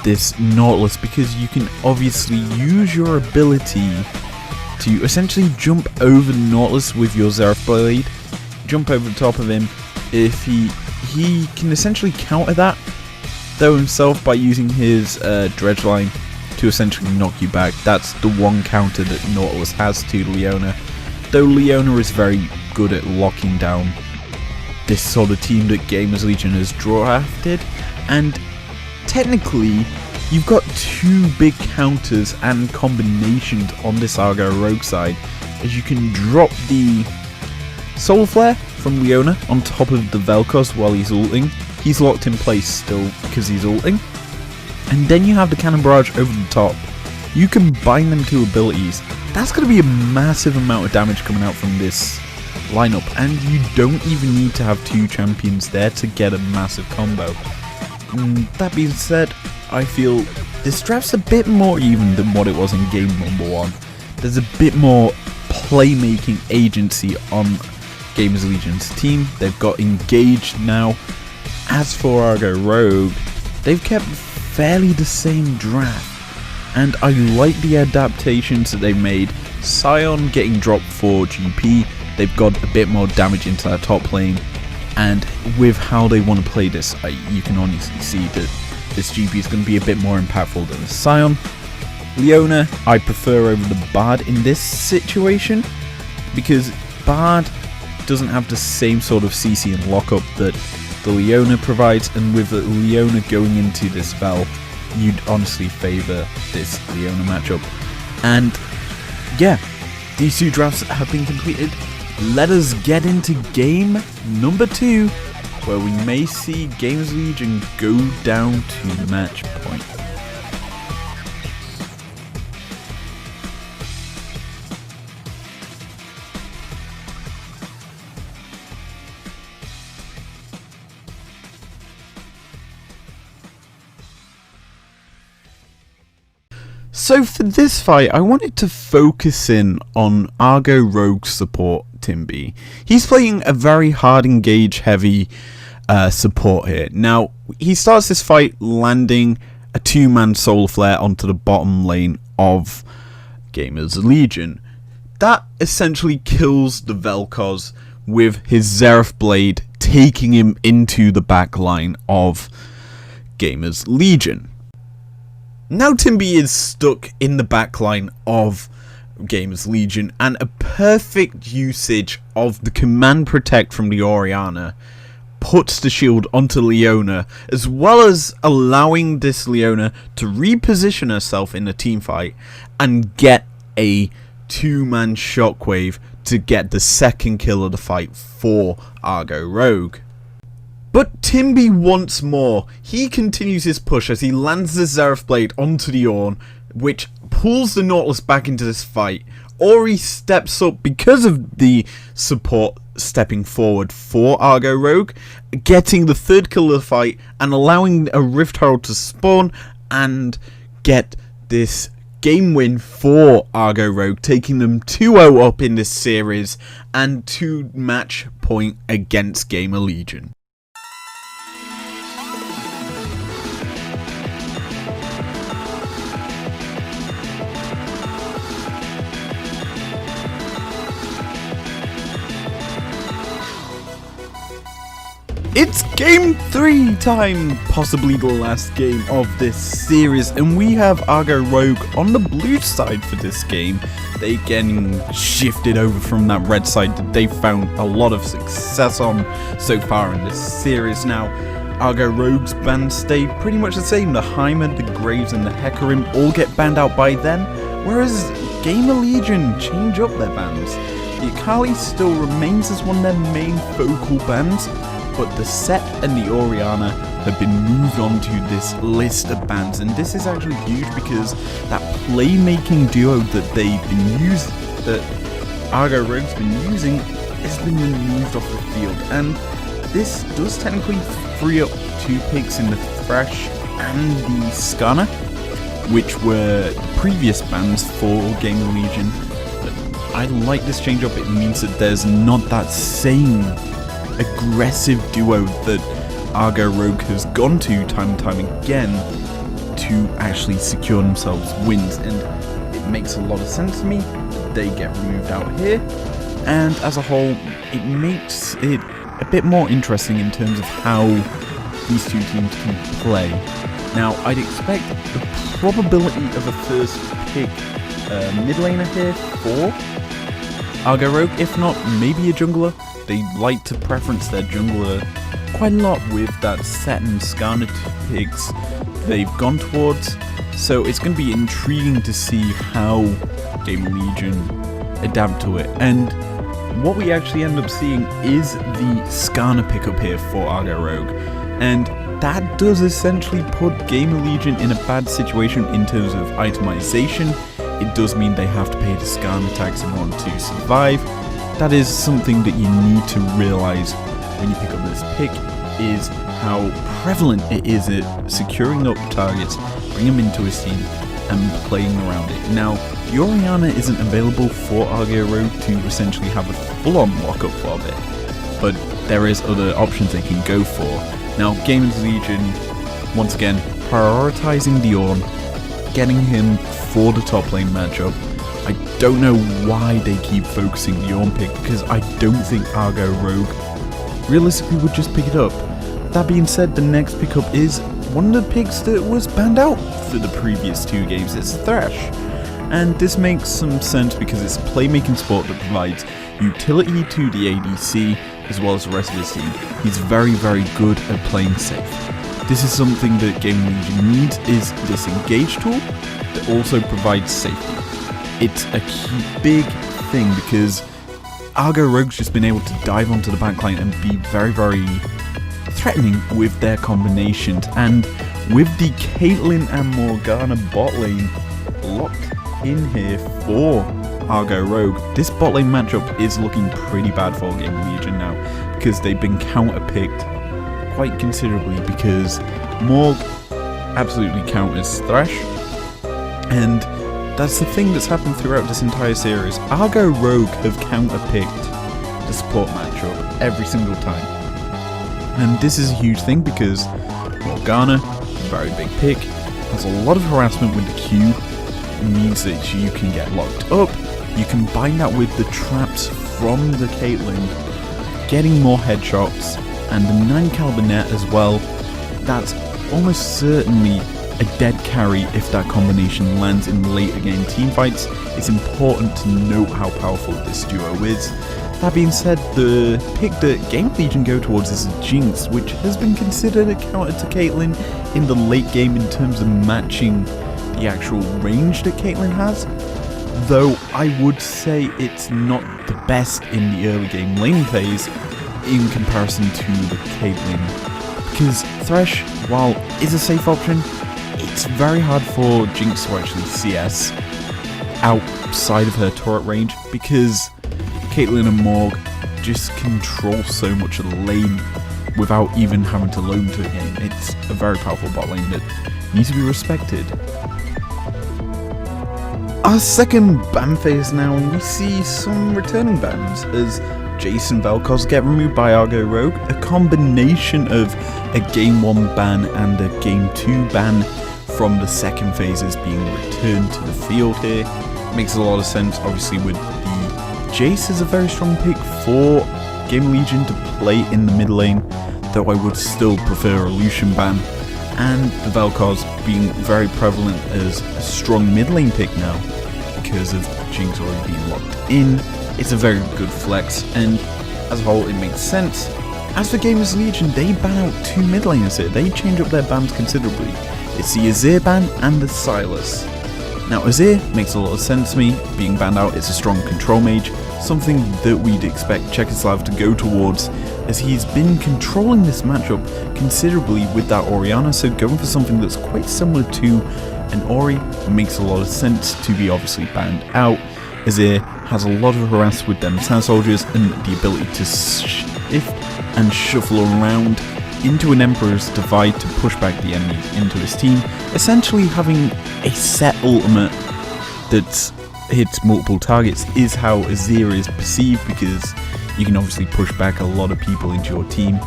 this Nautilus, because you can obviously use your ability to essentially jump over the Nautilus with your Zeref Blade, jump over the top of him. If he can essentially counter that though himself by using his Dredge Line to essentially knock you back. That's the one counter that Nautilus has to Leona, though Leona is very good at locking down this sort of team that Gamers Legion has drafted. And technically, you've got two big counters and combinations on this Argo Rogue side, as you can drop the Solar Flare from Leona on top of the Vel'Koz while he's ulting. He's locked in place still because he's ulting. And then you have the Cannon Barrage over the top. You combine them two abilities. That's going to be a massive amount of damage coming out from this lineup, and you don't even need to have two champions there to get a massive combo. That being said, I feel this draft's a bit more even than what it was in game number 1. There's a bit more playmaking agency on Gamers Legion's team. They've got engaged now. As for Argo Rogue, they've kept fairly the same draft, and I like the adaptations that they made. Sion getting dropped for GP, they've got a bit more damage into that top lane, and with how they want to play this, you can honestly see that this GP is going to be a bit more impactful than the Sion. Leona I prefer over the Bard in this situation, because Bard doesn't have the same sort of CC and lockup that the Leona provides, and with the Leona going into this Vel, you'd honestly favour this Leona matchup. And yeah, these two drafts have been completed. Let us get into game number 2, where we may see Gamers Legion go down to match point. So for this fight, I wanted to focus in on RGO Rogue support Timby. He's playing a very hard engage heavy support here. Now, he starts this fight landing a 2-man Solar Flare onto the bottom lane of Gamers Legion. That essentially kills the Vel'Koz with his Zeref Blade, taking him into the back line of Gamers Legion. Now Timby is stuck in the backline of Gamers Legion, and a perfect usage of the Command Protect from the Orianna puts the shield onto Leona, as well as allowing this Leona to reposition herself in the teamfight and get a 2-man Shockwave to get the second kill of the fight for RGO Rogue. But Timby wants more. He continues his push as he lands the Zeref Blade onto the Ornn, which pulls the Nautilus back into this fight. Ori steps up because of the support stepping forward for RGO Rogue, getting the 3rd kill of the fight and allowing a Rift Herald to spawn and get this game win for RGO Rogue, taking them 2-0 up in this series and to match point against Gamer Legion. It's game 3 time, possibly the last game of this series, and we have RGO Rogue on the blue side for this game. They getting shifted over from that red side that they found a lot of success on so far in this series. Now, RGO Rogue's bans stay pretty much the same. The Heimer, the Graves, and the Hecarim all get banned out by them, whereas Gamer Legion change up their bans. The Akali still remains as one of their main focal bans, but the Set and the Orianna have been moved on to this list of bans, and this is actually huge because that playmaking duo that they've been using, that RGO Rogue's been using, has been removed off the field, and this does technically free up 2 picks in the Thresh and the Skarner, which were the previous bans for Gamer Legion. But I like this change up. It means that there's not that same aggressive duo that RGO Rogue has gone to time and time again to actually secure themselves wins, and it makes a lot of sense to me that they get removed out here, and as a whole it makes it a bit more interesting in terms of how these two teams can play. Now, I'd expect the probability of a first pick mid laner here for RGO Rogue, if not maybe a jungler. They like to preference their jungler quite a lot with that Set and Skarner picks they've gone towards, so it's going to be intriguing to see how Gamer Legion adapt to it. And what we actually end up seeing is the Skarner pickup here for RGO Rogue, and that does essentially put Gamer Legion in a bad situation in terms of itemization. It does mean they have to pay the Skarner tax in order to survive. That is something that you need to realize when you pick up this pick, is how prevalent it is at securing up targets, bring them into his team, and playing around it. Now, the Orianna isn't available for RGO Rogue to essentially have a full-on lockup of it, but there is other options they can go for. Now, Gamers Legion, once again, prioritizing the Ornn, getting him for the top lane matchup. I don't know why they keep focusing the Ornn pick, because I don't think RGO Rogue realistically would just pick it up. That being said, the next pickup is one of the picks that was banned out for the previous 2 games, it's Thresh. And this makes some sense because it's a playmaking support that provides utility to the ADC as well as the rest of his team. He's very, very good at playing safe. This is something that Gaming Legion needs, is this engage tool that also provides safety. It's a key, big thing because RGO Rogue's just been able to dive onto the backline and be very, very threatening with their combinations. And with the Caitlyn and Morgana bot lane locked in here for RGO Rogue, this bot lane matchup is looking pretty bad for Gaming Legion now because they've been counter-picked quite considerably because Morg absolutely counters Thresh, and that's the thing that's happened throughout this entire series. RGO Rogue have counter-picked the support matchup every single time, and this is a huge thing because Morgana, very big pick, has a lot of harassment with the Q. It means that you can get locked up. You can combine that with the traps from the Caitlyn, getting more headshots, and the 9 caliber net as well. That's almost certainly a dead carry if that combination lands in later game teamfights. It's important to note how powerful this duo is. That being said, the pick that Gaming Legion go towards is Jinx, which has been considered a counter to Caitlyn in the late game in terms of matching the actual range that Caitlyn has. Though I would say it's not the best in the early game laning phase in comparison to the Caitlyn, because Thresh, while is a safe option, it's very hard for Jinx to actually CS outside of her turret range because Caitlyn and Morg just control so much of the lane without even having to loan to a game. It's a very powerful bot lane that needs to be respected. Our second ban phase now, and we see some returning bans as Jace and Vel'Koz get removed by RGO Rogue, a combination of a Game 1 ban and a Game 2 ban from the second phases being returned to the field here. Makes a lot of sense, obviously, with the Jace is a very strong pick for Gaming Legion to play in the mid lane, though I would still prefer a Lucian ban, and the Vel'Koz being very prevalent as a strong mid lane pick now because of Jinx already being locked in. It's a very good flex, and as a whole it makes sense. As for Gaming Legion, they ban out 2 mid laners here. They change up their bans considerably. It's the Azir ban and the Sylas. Now Azir makes a lot of sense to me, being banned out. It's a strong control mage, something that we'd expect Czechislav to go towards, as he's been controlling this matchup considerably with that Orianna, so going for something that's quite similar to an Ori makes a lot of sense to be obviously banned out. Azir has a lot of harass with them Sand Soldiers and the ability to shift and shuffle around into an Emperor's Divide to push back the enemies into his team, essentially having a set ultimate that hits multiple targets is how Azir is perceived, because you can obviously push back a lot of people into your team.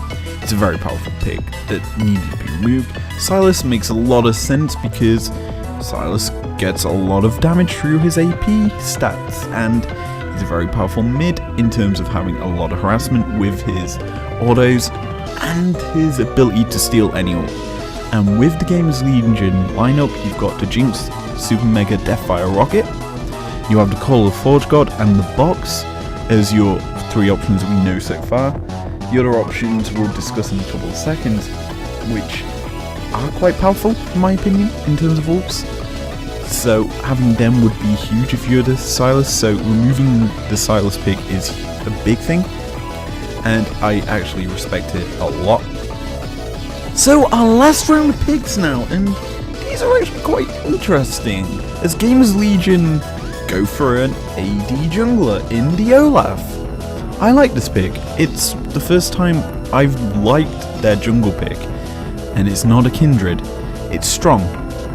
It's a very powerful pick that needed to be removed. Sylas makes a lot of sense because Sylas gets a lot of damage through his AP stats, and he's a very powerful mid in terms of having a lot of harassment with his autos and his ability to steal any ult. And with the Gamers Legion lineup, you've got the Jinx Super Mega Deathfire Rocket, you have the Call of Forge God and the Box as your 3 options we know so far. The other options we'll discuss in a couple of seconds, which are quite powerful in my opinion in terms of ults. So having them would be huge if you're the Sylas, so removing the Sylas pick is a big thing, and I actually respect it a lot. So our last round of picks now, and these are actually quite interesting, as Gamers Legion go for an AD jungler in the Olaf. I like this pick. It's the first time I've liked their jungle pick, and it's not a Kindred. It's strong.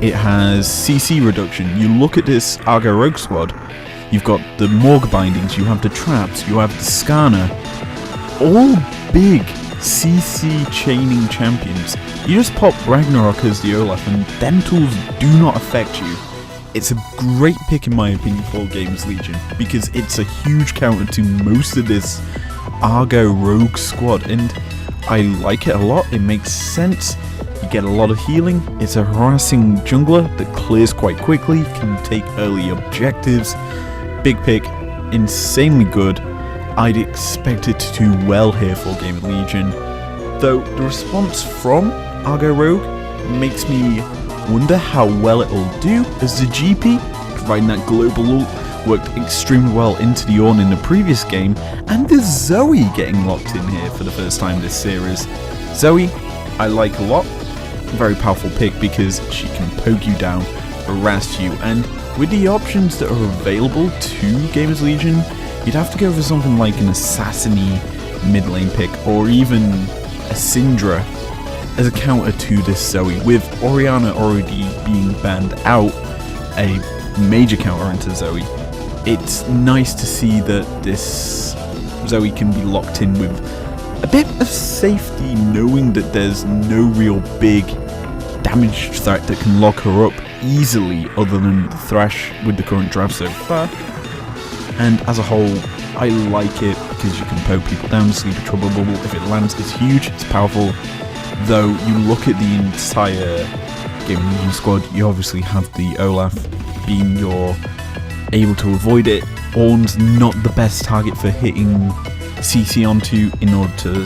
It has CC reduction. You look at this RGO Rogue squad, you've got the Morg bindings, you have the traps, you have the Skarner, all big CC chaining champions. You just pop Ragnarok as the Olaf and them tools do not affect you. It's a great pick in my opinion for Gamers Legion because it's a huge counter to most of this RGO Rogue squad, and I like it a lot. It makes sense. You get a lot of healing. It's a harassing jungler that clears quite quickly, can take early objectives. Big pick, insanely good. I'd expect it to do well here for Game of Legion, though the response from RGO Rogue makes me wonder how well it'll do, as the GP, providing that global ult, worked extremely well into the Ornn in the previous game, and there's Zoe getting locked in here for the first time this series. Zoe, I like a lot, very powerful pick because she can poke you down, harass you, and with the options that are available to Gamers Legion, you'd have to go for something like an assassin-y mid lane pick, or even a Syndra as a counter to this Zoe, with Orianna already being banned out, a major counter into Zoe. It's nice to see that this Zoe can be locked in with a bit of safety, knowing that there's no real big damage threat that can lock her up easily other than the Thresh with the current draft so far. And as a whole, I like it because you can poke people down, sleep a trouble bubble. If it lands, it's huge, it's powerful. Though you look at the entire Game of Legion squad, you obviously have the Olaf being your able to avoid it. Ornn's not the best target for hitting CC onto in order to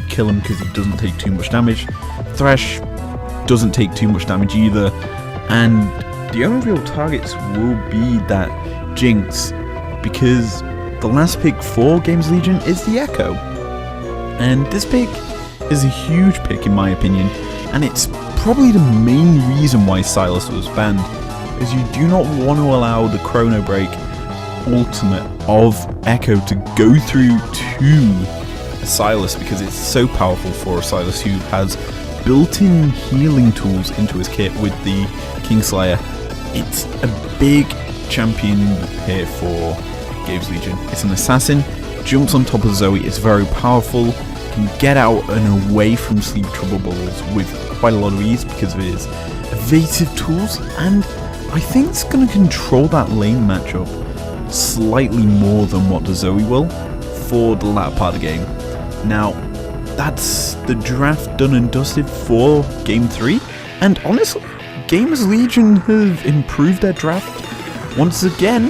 kill him because he doesn't take too much damage. Thresh doesn't take too much damage either, and the only real targets will be that Jinx, because the last pick for Games Legion is the Echo, and this pick is a huge pick in my opinion, and it's probably the main reason why Sylas was banned, is you do not want to allow the Chrono Break ultimate of Echo to go through to a Sylas, because it's so powerful for a Sylas who has built-in healing tools into his kit with the Kingslayer. It's a big champion here for Games Legion. It's an assassin, jumps on top of Zoe, it's very powerful, can get out and away from sleep trouble balls with quite a lot of ease because of his evasive tools, and I think it's going to control that lane matchup slightly more than what the Zoe will for the latter part of the game. Now, that's the draft done and dusted for Game 3, and honestly, Gamers Legion have improved their draft once again,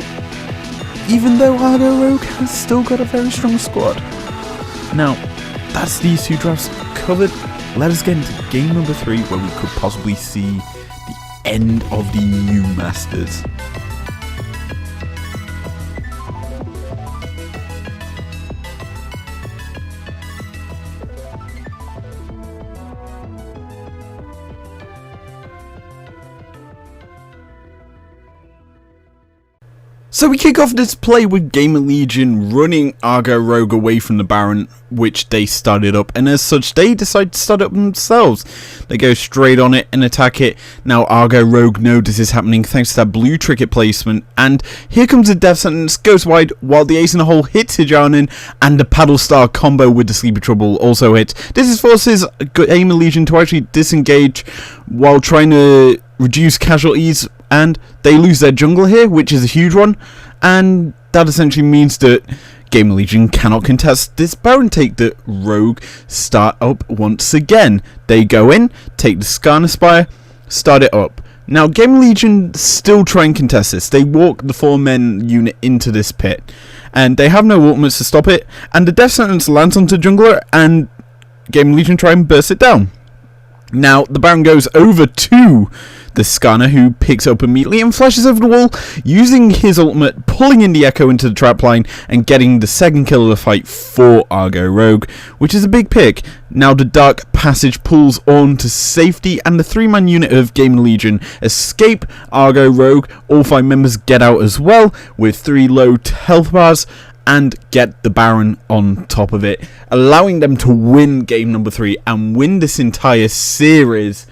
even though RGO Rogue has still got a very strong squad. Now, that's these two drafts covered. Let us get into game number 3, where we could possibly see the end of the new Masters. So we kick off this play with Gamer Legion running RGO Rogue away from the Baron, which they started up, and as such they decide to start up themselves. They go straight on it and attack it. Now RGO Rogue know this is happening thanks to that blue trinket placement, and here comes a death sentence, goes wide while the ace in the hole hits Hijanin, and the paddle star combo with the sleepy trouble also hits. This forces Gamer Legion to actually disengage while trying to reduce casualties, and they lose their jungler here, which is a huge one, and that essentially means that Gamer Legion cannot contest this Baron take that Rogue start up once again. They go in, take the Skarner Spire, start it up. Now Gamer Legion still try and contest this. They walk the 4-man unit into this pit, and they have no ultimates to stop it, and the death sentence lands onto jungler, and Gamer Legion try and burst it down. Now the Baron goes over to the Skarner, who picks up immediately and flashes over the wall, using his ultimate, pulling in the Echo into the trap line and getting the second kill of the fight for RGO Rogue, which is a big pick. Now the Dark Passage pulls on to safety, and the 3-man unit of Gamer Legion escape RGO Rogue. All 5 members get out as well with 3 low health bars, and get the Baron on top of it, allowing them to win game number 3 and win this entire series,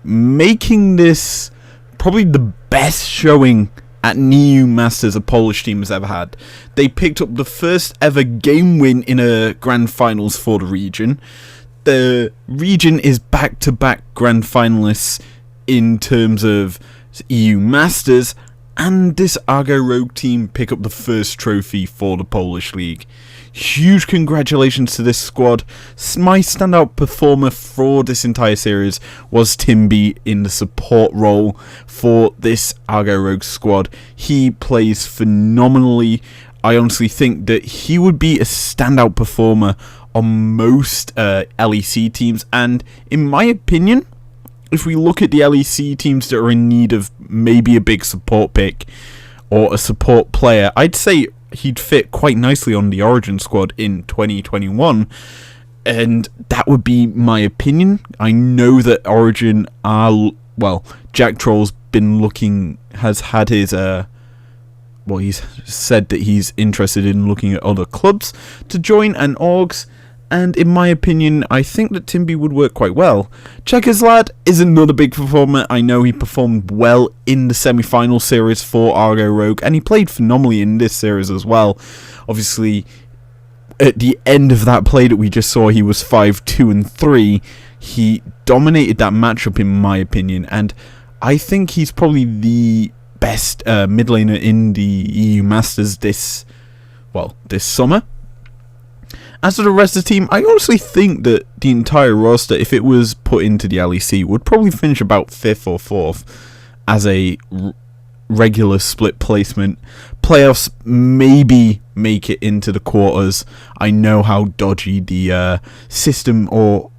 making this probably the best showing at NEU Masters a Polish team has ever had. They picked up the first ever game win in a grand finals for the region. The region is back-to-back grand finalists in terms of EU Masters, and this RGO Rogue team pick up the first trophy for the Polish League. Huge congratulations to this squad. My standout performer for this entire series was Timby in the support role for this RGO Rogue squad. He plays phenomenally. I honestly think that he would be a standout performer on most LEC teams, and in my opinion, if we look at the LEC teams that are in need of maybe a big support pick or a support player, I'd say he'd fit quite nicely on the Origin squad in 2021, and that would be my opinion. I know that Origin are, well, Jack Troll's been looking, has had his, he's said that he's interested in looking at other clubs to join and orgs, and in my opinion, I think that Timby would work quite well. Checkers Lad is another big performer. I know he performed well in the semi-final series for RGO Rogue, and he played phenomenally in this series as well. Obviously, at the end of that play that we just saw, he was 5-2-3. He dominated that matchup in my opinion, and I think he's probably the best mid laner in the EU Masters this summer. As for the rest of the team, I honestly think that the entire roster, if it was put into the LEC, would probably finish about 5th or 4th as a regular split placement. Playoffs, maybe make it into the quarters. I know how dodgy the system or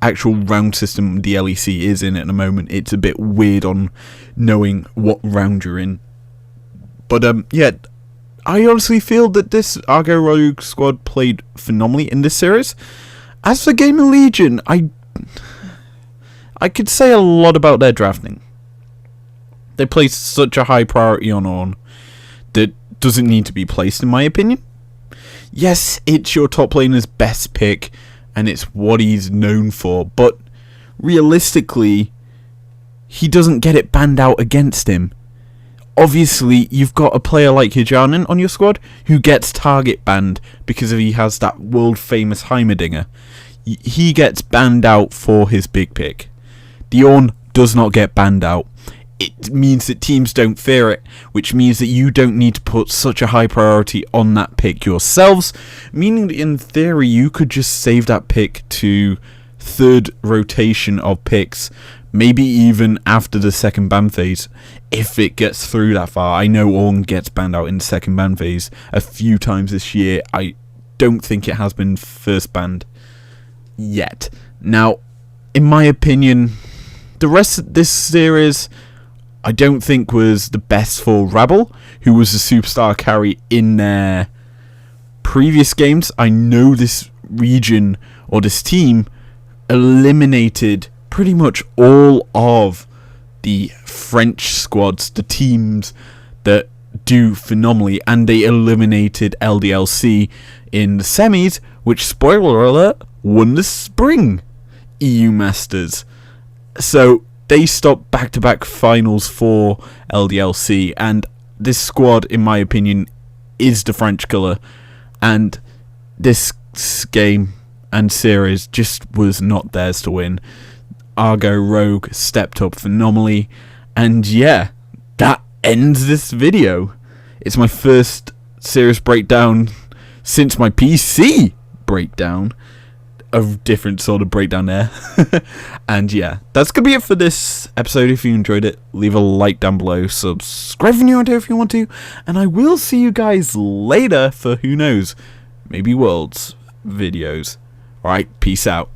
actual round system the LEC is in at the moment. It's a bit weird on knowing what round you're in. But yeah, I honestly feel that this RGO Rogue squad played phenomenally in this series. As for Gaming Legion, I could say a lot about their drafting. They place such a high priority on Ornn that doesn't need to be placed, in my opinion. Yes, it's your top laner's best pick, and it's what he's known for, but realistically, he doesn't get it banned out against him. Obviously, you've got a player like Hijanen on your squad who gets target banned because he has that world-famous Heimerdinger. He gets banned out for his big pick. The Ornn does not get banned out. It means that teams don't fear it, which means that you don't need to put such a high priority on that pick yourselves, meaning that in theory you could just save that pick to third rotation of picks, maybe even after the second ban phase, if it gets through that far. I know Ornn gets banned out in the second ban phase a few times this year. I don't think it has been first banned yet. Now, in my opinion, the rest of this series I don't think was the best for Rabble, who was the superstar carry in their previous games. I know this region or this team eliminated pretty much all of the French squads, the teams that do phenomenally, and they eliminated LDLC in the semis, which, spoiler alert, won the spring EU Masters. So they stopped back-to-back finals for LDLC, and this squad, in my opinion, is the French killer, and this game and series just was not theirs to win. RGO Rogue stepped up phenomenally, and yeah, that ends this video. It's my first serious breakdown since my PC breakdown. A different sort of breakdown there. And yeah, that's gonna be it for this episode. If you enjoyed it, leave a like down below, subscribe if you're new if you want to, and I will see you guys later for, who knows, maybe Worlds videos. Alright, peace out.